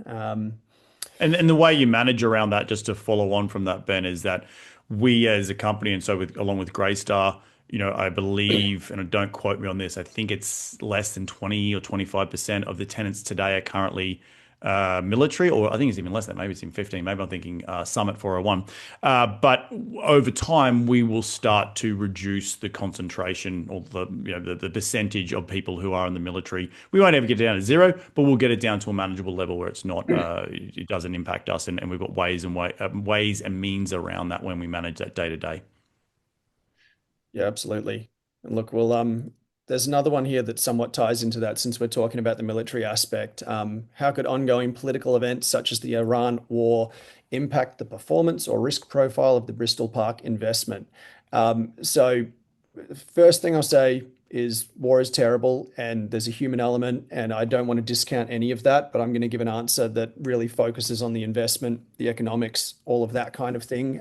And the way you manage around that, just to follow on from that, Ben, is that we as a company, and so along with Greystar, I believe, and don't quote me on this, I think it's less than 20 or 25% of the tenants today are currently military, or I think it's even less than that. Maybe it's even 15. Maybe I'm thinking Summit 401. But over time, we will start to reduce the concentration, or the percentage of people who are in the military. We won't ever get down to zero, but we'll get it down to a manageable level where it's not, it doesn't impact us, and we've got ways and means around that when we manage that day to day. Yeah, absolutely. And look, there's another one here that somewhat ties into that, since we're talking about the military aspect. How could ongoing political events such as the Iran war impact the performance or risk profile of the Bristol Park investment? So first thing I'll say, is war is terrible and there's a human element, and I don't want to discount any of that, but I'm going to give an answer that really focuses on the investment, the economics, all of that kind of thing.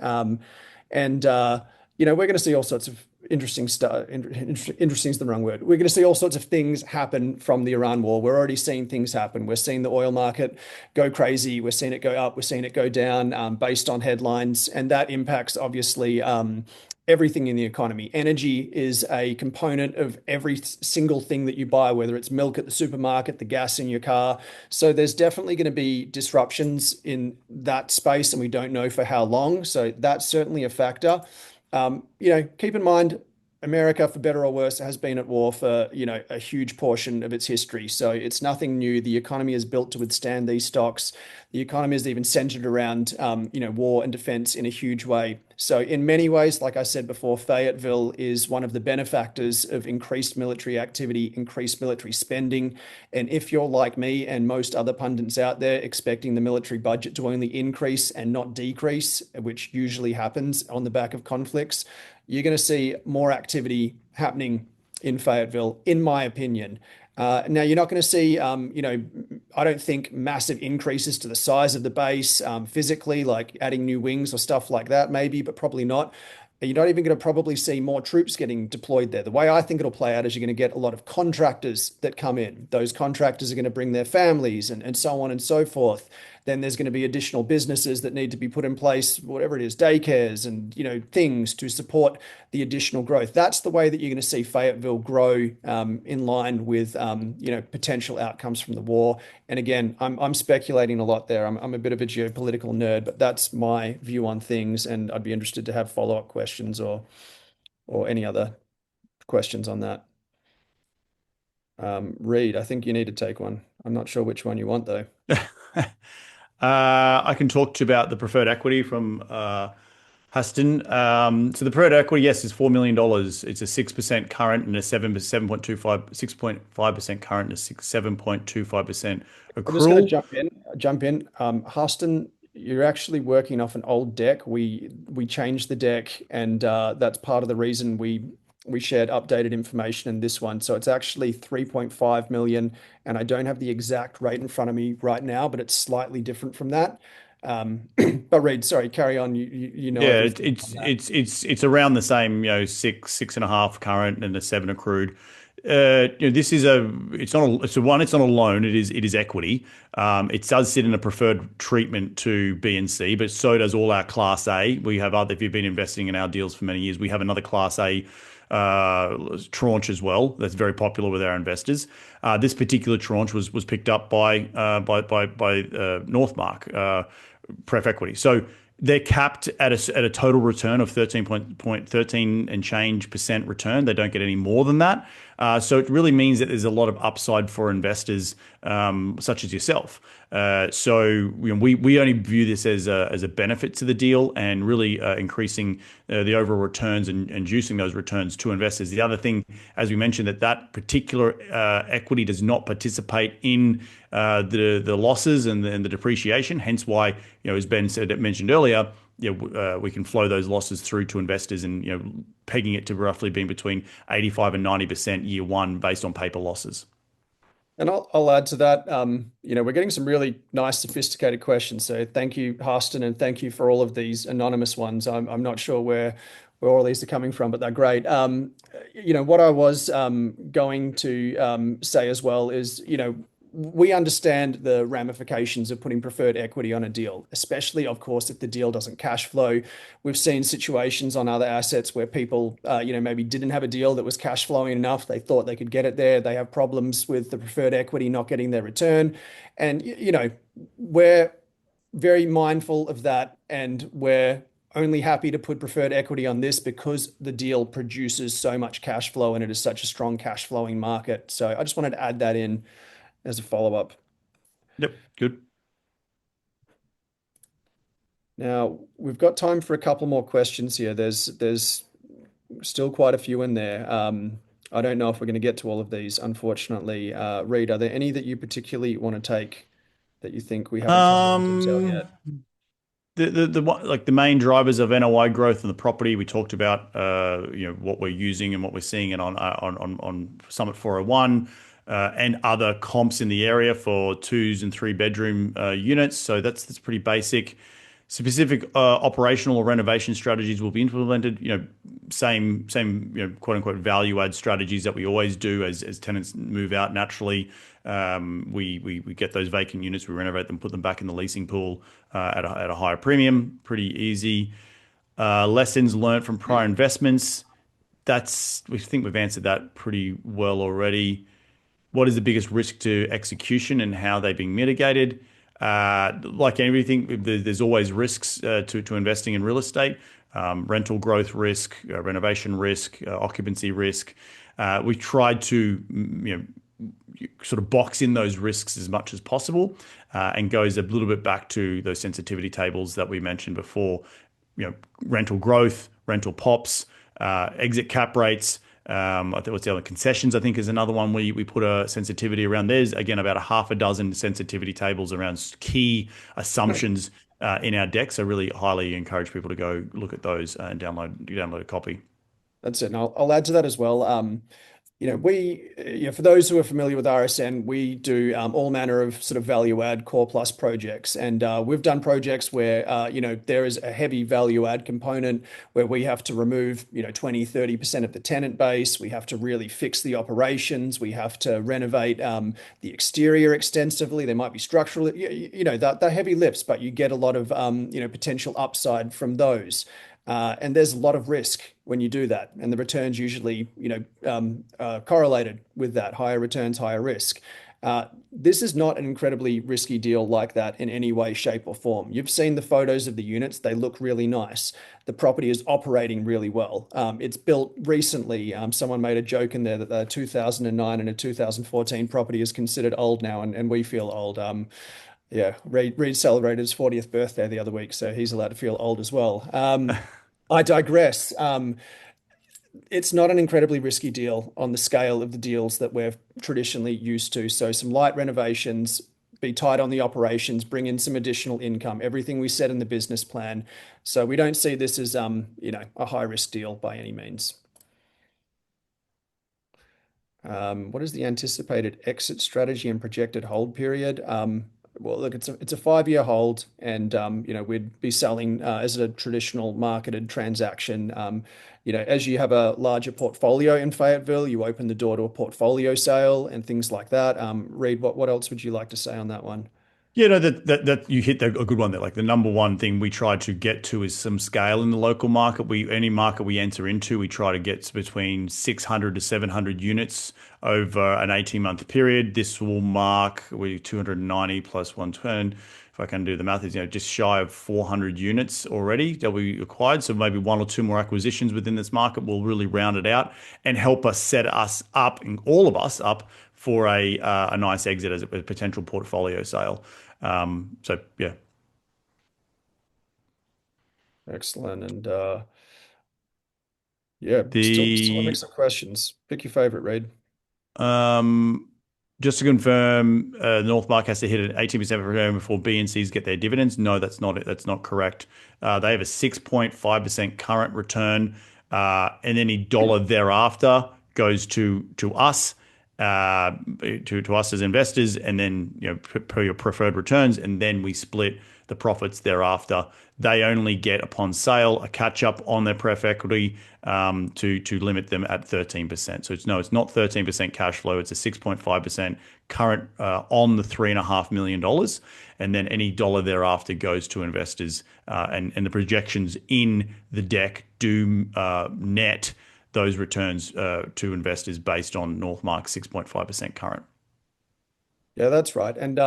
And we're going to see all sorts of interesting stuff. Interesting is the wrong word. We're going to see all sorts of things happen from the Iran war. We're already seeing things happen. We're seeing the oil market go crazy. We're seeing it go up. We're seeing it go down based on headlines, and that impacts obviously everything in the economy. Energy is a component of every single thing that you buy, whether it's milk at the supermarket, the gas in your car. So there's definitely going to be disruptions in that space, and we don't know for how long. So that's certainly a factor. Keep in mind, America, for better or worse, has been at war for, a huge portion of its history. So it's nothing new. The economy is built to withstand these stocks. The economy is even centered around, war and defense in a huge way. So in many ways, like I said before, Fayetteville is one of the benefactors of increased military activity, increased military spending. And if you're like me and most other pundits out there expecting the military budget to only increase and not decrease, which usually happens on the back of conflicts, you're going to see more activity happening in Fayetteville, in my opinion. Now, you're not going to see, I don't think massive increases to the size of the base physically, like adding new wings or stuff like that, maybe, but probably not. You're not even going to probably see more troops getting deployed there. The way I think it'll play out is you're going to get a lot of contractors that come in. Those contractors are going to bring their families and so on and so forth. Then there's going to be additional businesses that need to be put in place, whatever it is, daycares and things to support the additional growth. That's the way that you're going to see Fayetteville grow in line with potential outcomes from the war. And again, I'm speculating a lot there. I'm a bit of a geopolitical nerd, but that's my view on things, and I'd be interested to have follow-up questions or any other questions on that. Reed, I think you need to take one. I'm not sure which one you want though. I can talk to you about the preferred equity from Huston. So the preferred equity, yes, is $4 million. It's a 6% current and a 6.5% current and a 7.25% I'm just going to accrual. jump in. Huston, you're actually working off an old deck. We changed the deck, and that's part of the reason we shared updated information in this one. So it's actually 3.5 million, and I don't have the exact rate in front of me right now, but it's slightly different from that. But Reed, sorry, carry on. You know Yeah, everything on that. it's around the same, 6.5 current and a 7 accrued. This is it's not a loan. It is equity. It does sit in a preferred treatment to B and C, but so does all our Class A. We have other. If you've been investing in our deals for many years, we have another Class A tranche as well. That's very popular with our investors. This particular tranche was picked up by Northmark pref equity. So they're capped at a total return of 13 and change percent return. They don't get any more than that. So it really means that there's a lot of upside for investors such as yourself. We only view this as a benefit to the deal and really increasing the overall returns and juicing those returns to investors. The other thing, as we mentioned, that particular equity does not participate in the losses and the depreciation. Hence why, as Ben mentioned earlier, we can flow those losses through to investors and pegging it to roughly being between 85 and 90% year one based on paper losses. And I'll add to that. We're getting some really nice, sophisticated questions. So thank you, Harston, and thank you for all of these anonymous ones. I'm not sure where all these are coming from, but they're great. What I was going to say as well is, we understand the ramifications of putting preferred equity on a deal, especially, of course, if the deal doesn't cash flow. We've seen situations on other assets where people, maybe didn't have a deal that was cash flowing enough. They thought they could get it there. They have problems with the preferred equity not getting their return. And, we're very mindful of that. And we're only happy to put preferred equity on this because the deal produces so much cash flow and it is such a strong cash flowing market. So I just wanted to add that in as a follow-up. Yep, good. Now, we've got time for a couple more questions here. There's still quite a few in there. I don't know if we're going to get to all of these, unfortunately. Reed, are there any that you particularly want to take that you think we haven't covered in detail Um, yet? like the main drivers of NOI growth in the property, we talked about what we're using and what we're seeing it on Summit 401 and other comps in the area for 2s and 3 bedroom units. So that's pretty basic. Specific operational or renovation strategies will be implemented. Same quote unquote value add strategies that we always do as tenants move out naturally. We get those vacant units, we renovate them, put them back in the leasing pool at a higher premium. Pretty easy. Lessons learned from prior investments. We think we've answered that pretty well already. What is the biggest risk to execution and how they're being mitigated? Like everything, there's always risks to investing in real estate. Rental growth risk, renovation risk, occupancy risk. We tried to sort of box in those risks as much as possible, and goes a little bit back to those sensitivity tables that we mentioned before. Rental growth, rental pops, exit cap rates. I think what's the other concessions? I think is another one we put a sensitivity around. There's again about a half a dozen sensitivity tables around key assumptions in our deck. So really highly encourage people to go look at those and download a copy. That's it. And I'll add to that as well. For those who are familiar with RSN, we do all manner of sort of value add core plus projects. And we've done projects where, there is a heavy value add component where we have to remove, 20, 30% of the tenant base. We have to really fix the operations. We have to renovate the exterior extensively. There might be structural, they're heavy lifts, but you get a lot of, potential upside from those. And there's a lot of risk when you do that, and the returns usually, correlated with that. Higher returns, higher risk. This is not an incredibly risky deal like that in any way, shape, or form. You've seen the photos of the units; they look really nice. The property is operating really well. It's built recently. Someone made a joke in there that the 2009 and a 2014 property is considered old now, and we feel old. Yeah, Reed celebrated his 40th birthday the other week, so he's allowed to feel old as well. I digress. It's not an incredibly risky deal on the scale of the deals that we're traditionally used to. So some light renovations, be tight on the operations, bring in some additional income, everything we said in the business plan. So we don't see this as, a high risk deal by any means. What is the anticipated exit strategy and projected hold period? Well, look, it's a 5-year hold, and we'd be selling as a traditional marketed transaction. As you have a larger portfolio in Fayetteville, you open the door to a portfolio sale and things like that. Reed, what else would you like to say on that one? Yeah, no, that you hit a good one there. Like the number one thing we try to get to is some scale in the local market. Any market we enter into, we try to get between 600 to 700 units over an 18-month period. This will mark 290 plus 110. If I can do the math, is just shy of 400 units already that we acquired. So maybe one or two more acquisitions within this market will really round it out and help us set us up, and all of us up, for a nice exit as a potential portfolio sale. So yeah. Excellent. And yeah, still a The mix of questions. Pick your favorite, Reed. Just to confirm, Northmark has to hit an 18% return before B and C's get their dividends. No, that's not it. That's not correct. They have a 6.5% current return, and any dollar thereafter goes to us. To us as investors, and then per your preferred returns, and then we split the profits thereafter. They only get upon sale a catch up on their pref equity to limit them at 13%. So it's not 13% cash flow. It's a 6.5% current on the $3.5 million, and then any dollar thereafter goes to investors. And the projections in the deck do net those returns to investors based on Northmark's 6.5% current. Yeah, that's right. And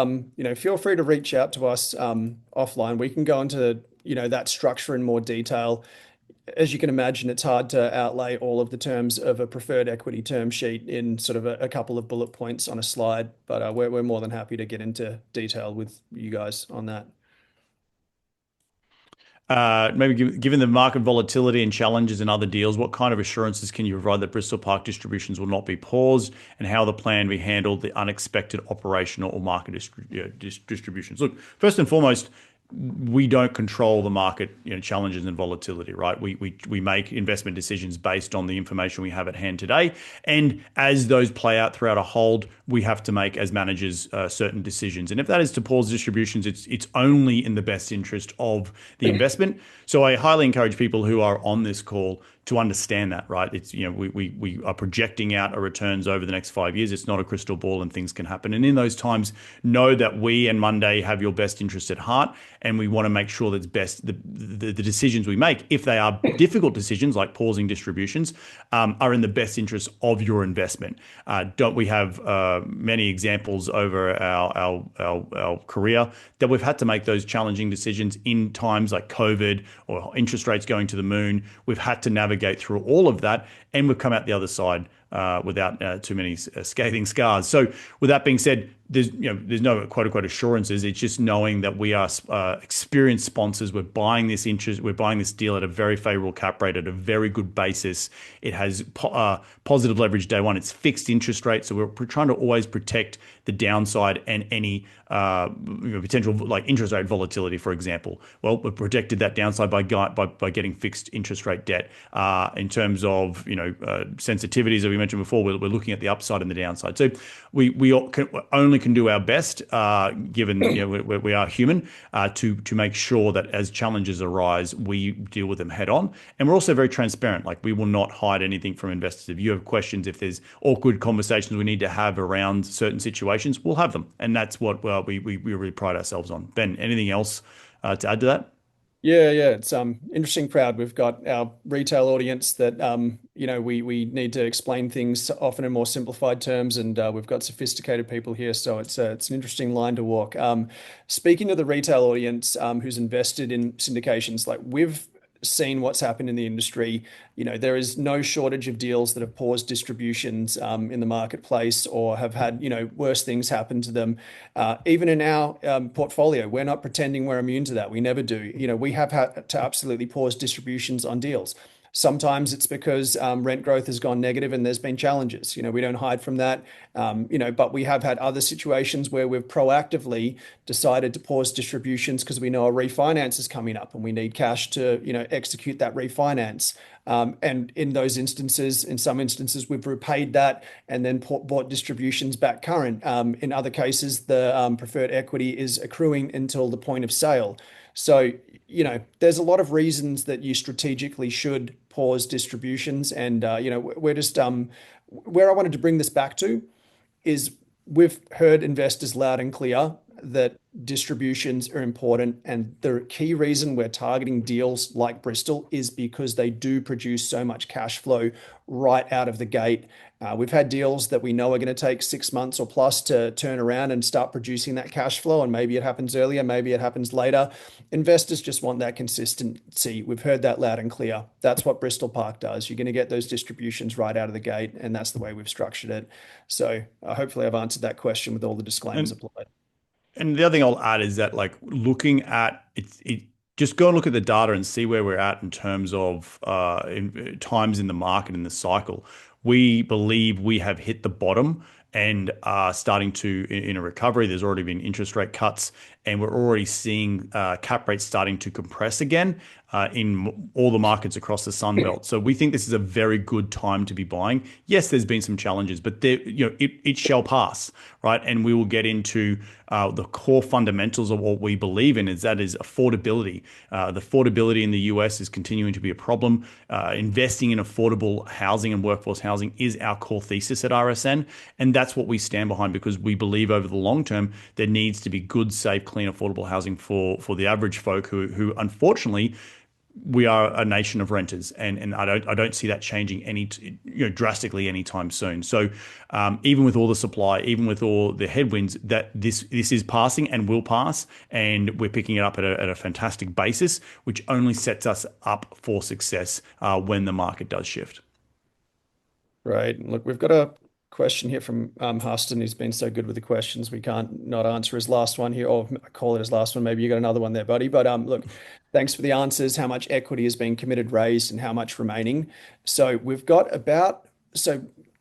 feel free to reach out to us offline. We can go into that structure in more detail. As you can imagine, it's hard to outlay all of the terms of a preferred equity term sheet in sort of a couple of bullet points on a slide. But we're more than happy to get into detail with you guys on that. Maybe given the market volatility and challenges in other deals, what kind of assurances can you provide that Bristol Park distributions will not be paused, and how the plan we handle the unexpected operational or market distributions? Look, first and foremost, we don't control the market, challenges and volatility, right? We make investment decisions based on the information we have at hand today, and as those play out throughout a hold, we have to make as managers certain decisions. And if that is to pause distributions, it's only in the best interest of the investment. So I highly encourage people who are on this call to understand that, right? It's, we are projecting out our returns over the next 5 years. It's not a crystal ball, and things can happen. And in those times, know that we and Monday have your best interest at heart, and we want to make sure that's best. The decisions we make, if they are difficult decisions like pausing distributions, are in the best interest of your investment. Don't we have many examples over our career that we've had to make those challenging decisions in times like COVID or interest rates going to the moon. We've had to navigate through all of that, and we've come out the other side without too many scathing scars. So, with that being said, there's no quote unquote assurances. It's just knowing that we are experienced sponsors. We're buying this deal at a very favorable cap rate at a very good basis. It has positive leverage day one. It's fixed interest rate, so we're trying to always protect the downside and any potential like interest rate volatility, for example. Well, we've protected that downside by getting fixed interest rate debt. In terms of sensitivities that we mentioned before, we're looking at the upside and the downside. So we only can do our best, given we are human, to make sure that as challenges arise, we deal with them head on. And we're also very transparent. Like, we will not hide anything from investors. If you have questions, if there's awkward conversations we need to have around certain situations, we'll have them. And that's what we really pride ourselves on. Ben, anything else to add to that? Yeah, it's interesting crowd. We've got our retail audience that we need to explain things often in more simplified terms, and we've got sophisticated people here, so it's an interesting line to walk. Speaking to the retail audience who's invested in syndications, like, we've seen what's happened in the industry. There is no shortage of deals that have paused distributions in the marketplace or have had, worse things happen to them. Even in our portfolio, we're not pretending we're immune to that. We never do. We have had to absolutely pause distributions on deals. Sometimes it's because rent growth has gone negative and there's been challenges. We don't hide from that. But we have had other situations where we've proactively decided to pause distributions because we know a refinance is coming up and we need cash to, execute that refinance. And in those instances, in some instances, we've repaid that and then bought distributions back current. In other cases, the preferred equity is accruing until the point of sale. So, there's a lot of reasons that you strategically should pause distributions. And, we're just, where I wanted to bring this back to is we've heard investors loud and clear that distributions are important. And the key reason we're targeting deals like Bristol is because they do produce so much cash flow right out of the gate. We've had deals that we know are going to take 6 months or plus to turn around and start producing that cash flow. And maybe it happens earlier, maybe it happens later. Investors just want that consistency. We've heard that loud and clear. That's what Bristol Park does. You're going to get those distributions right out of the gate. And that's the way we've structured it. So hopefully I've answered that question with all the disclaimers applied. And the other thing I'll add is that, like, looking at it, just go and look at the data and see where we're at in terms of times in the market, in the cycle. We believe we have hit the bottom and are starting to in a recovery. There's already been interest rate cuts, and we're already seeing cap rates starting to compress again in all the markets across the Sun Belt. So we think this is a very good time to be buying. Yes, there's been some challenges, but it shall pass, right? And we will get into the core fundamentals of what we believe in, is affordability. The affordability in the US is continuing to be a problem. Investing in affordable housing and workforce housing is our core thesis at RSN, and that's what we stand behind, because we believe over the long term there needs to be good, safe, clean, affordable housing for the average folk who unfortunately, we are a nation of renters, and I don't see that changing drastically anytime soon. So even with all the supply, even with all the headwinds, that this is passing and will pass, and we're picking it up at a fantastic basis, which only sets us up for success when the market does shift. Right. Look, we've got a question here from Huston, who's been so good with the questions. We can't not answer his last one here, or call it his last one. Maybe you got another one there, buddy. But look, thanks for the answers. How much equity has been committed, raised, and how much remaining? So we've got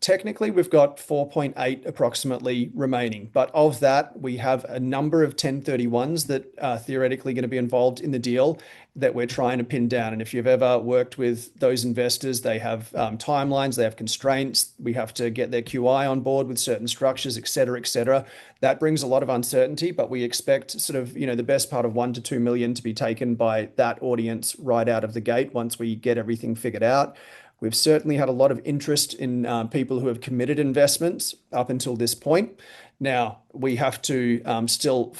Technically, we've got 4.8 approximately remaining, but of that, we have a number of 1031s that are theoretically going to be involved in the deal that we're trying to pin down. And if you've ever worked with those investors, they have timelines, they have constraints. We have to get their QI on board with certain structures, et cetera, et cetera. That brings a lot of uncertainty, but we expect sort of, the best part of 1 to 2 million to be taken by that audience right out of the gate once we get everything figured out. We've certainly had a lot of interest in people who have committed investments up until this point. Now, we have to still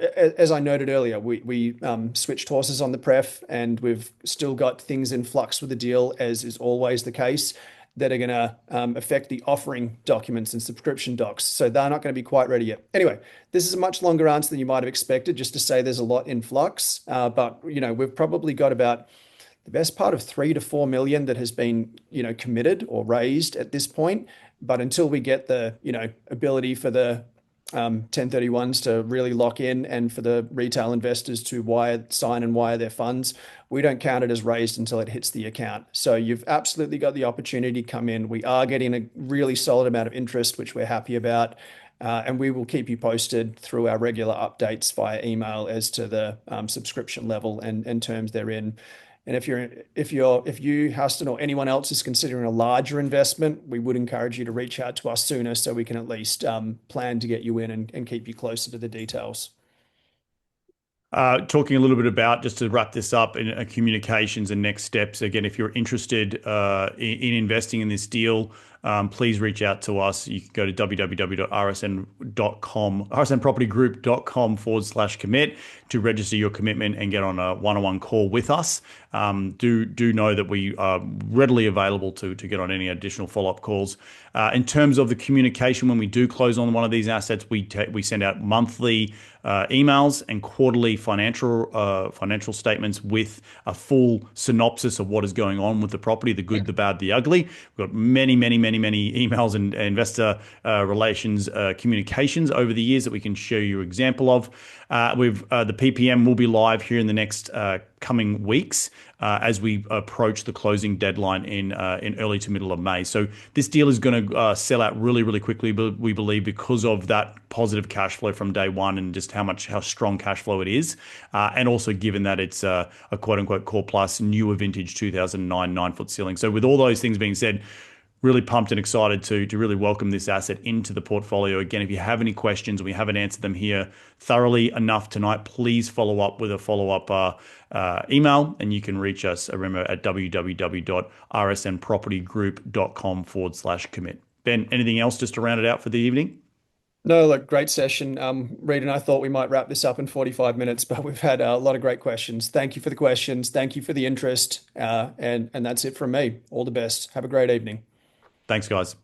as I noted earlier, we switched horses on the pref, and we've still got things in flux with the deal, as is always the case, that are going to affect the offering documents and subscription docs. So they're not going to be quite ready yet. Anyway, this is a much longer answer than you might have expected, just to say there's a lot in flux. But we've probably got about the best part of 3 to 4 million that has been, committed or raised at this point. But until we get the, ability for the 1031s to really lock in and for the retail investors to sign and wire their funds, we don't count it as raised until it hits the account. So you've absolutely got the opportunity to come in. We are getting a really solid amount of interest, which we're happy about. And we will keep you posted through our regular updates via email as to the subscription level and terms therein. And if you, Huston, or anyone else is considering a larger investment, we would encourage you to reach out to us sooner so we can at least plan to get you in and keep you closer to the details. Talking a little bit about, just to wrap this up, in communications and next steps. Again, if you're interested in investing in this deal, please reach out to us. You can go to www.rsn.com, rsnpropertygroup.com/commit to register your commitment and get on a one-on-one call with us. Do know that we are readily available to get on any additional follow-up calls. In terms of the communication, when we do close on one of these assets, we send out monthly emails and quarterly financial statements with a full synopsis of what is going on with the property, the good, the bad, the ugly. We've got many emails and investor relations communications over the years that we can show you an example of. The PPM will be live here in the next coming weeks as we approach the closing deadline in early to middle of May. So this deal is going to sell out really quickly, but we believe because of that positive cash flow from day one and just how strong cash flow it is, and also given that it's a quote unquote core plus newer vintage 2009 9-foot ceiling. So with all those things being said, really pumped and excited to really welcome this asset into the portfolio. Again, if you have any questions, we haven't answered them here thoroughly enough tonight, please follow up with a follow-up email, and you can reach us, remember, at www.rsnpropertygroup.com/commit. Ben, anything else just to round it out for the evening? No, look, great session. Reed and I thought we might wrap this up in 45 minutes, but we've had a lot of great questions. Thank you for the questions. Thank you for the interest. And that's it from me. All the best. Have a great evening. Thanks, guys.